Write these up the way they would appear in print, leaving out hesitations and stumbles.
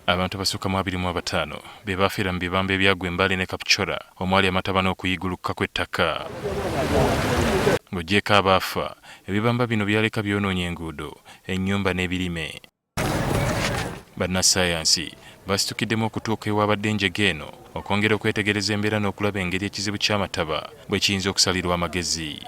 Abantu basukka mu 25 be bafiira mu bibamba ebyagwa Mbale ne Kapchora omwali amataba n'okuyiguluka kw'ettaka. Ng'ogyeko abaafa, ebibamba bino byaleka byonoonye enguudo, ennyumba n'ebirime. Banasayansi basitukiddemu okutuuka ewabadde enjege eno okwongera okwetegereza embeera n'okulaba engeri ekizibu ky'amataba bwe kiyinza okusalirwa amagezi.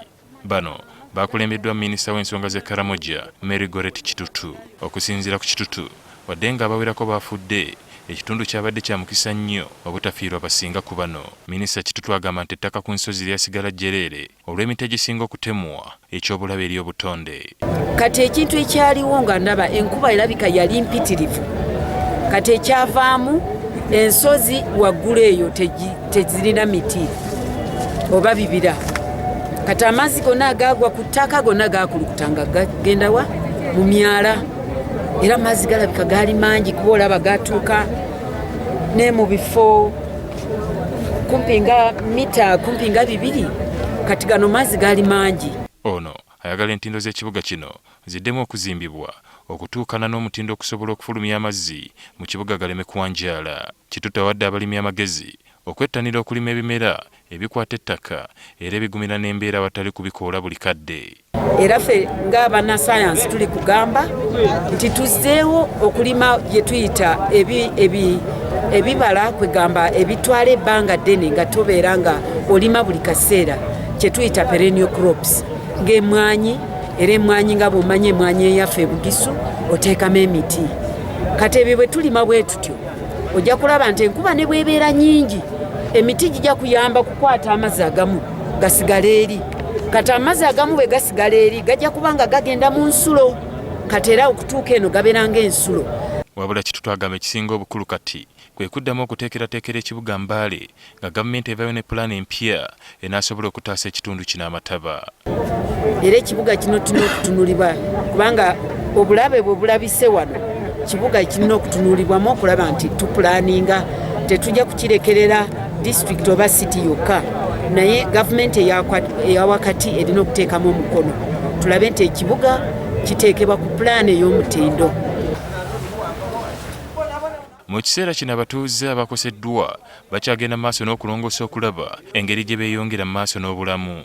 Bano baakulembeddwa Minisita w'ensonga z'e Karamoja Mary Goretti Kitutu. Okusinziira ku Kitutu, wadde nga abawerako baafudde, ekitundu kyabadde kya mukisa nnyo obutafiirwa basinga ku bano. Minisita Kitutu agamba nti ettaka ku nsozi lyasigala jjereere olw'emiti egisinga okutemwa, eky'obulabe eri obutonde. Kati ekintu ekyaliwo nga ndaba enkuba erabika yali mpitirivu. Kati ekyavaamu ensozi waggulu eyo tezirina miti oba bibira. Kati amazzi gonna agagwa ku ttaka gonna gaakulukuta nga gagenda wa mu myala. Era amazzi galabika gaali mangi kuba olaba gatuuka ne mu bifo kumpi nga mita kumpi nga 2. Kati gano mazzi gaali mangi. Ono ayagala entindo z'ekibuga kino ziddemu okuzimbibwa okutuukana n'omutindo okusobola okufulumya amazzi mu kibuga galeme kuwanjaala. Kitutu awadde abalimi amagezi okwettanira okulima ebimera ebikwata ettaka era ebigumira n'embeera awatali kubikoola buli kadde. Era ffe ng'abanasayansi tuli kugamba nti tuzzeewo okulima bye tuyita ebibala kwegamba ebitwala ebbanga ddene nga tobeera nga olima buli kaseera kye tuyita perennial crops ng'emmwanyi. Era emmwanyi nga bw'omanya emmwanyi eyaffe ebugisu oteekamu emiti. Kati ebyo bwe tulima bwe tutyo ojja kulaba nti enkuba ne bw'ebeera nnyingi emiti gijja kuyamba kukwata amazzi agamu gasigale eri. Kati amazzi agamu bwe gasigala eri gajja kuba nga gagenda mu nsulo. Kati era okutuuka eno gabeera ng'ensulo. Wabula Kitutu agamba ekisinga obukulu kati kwe kuddamu okuteekerateekera ekibuga Mbale nga gavumenti evaayo ne pulaani empya enaasobola okutaasa ekitundu kino amataba. Era ekibuga kino tulina okutunulibwa kubanga obulabe bwe bulabise wano kibuga kirina okutunulibwamu okulaba nti tupulaaninga tetujja kukirekerera district oba city yokka naye gavumenti eyawakati erina okuteekamu omukono tulabe nti ekibuga kiteekebwa ku pulaani ey'omutindo. Mu kiseera kino abatuuze abakoseddwa bakyagenda mu maaso n'okulongoosa okulaba engeri gye beeyongera mu maaso n'obulamu.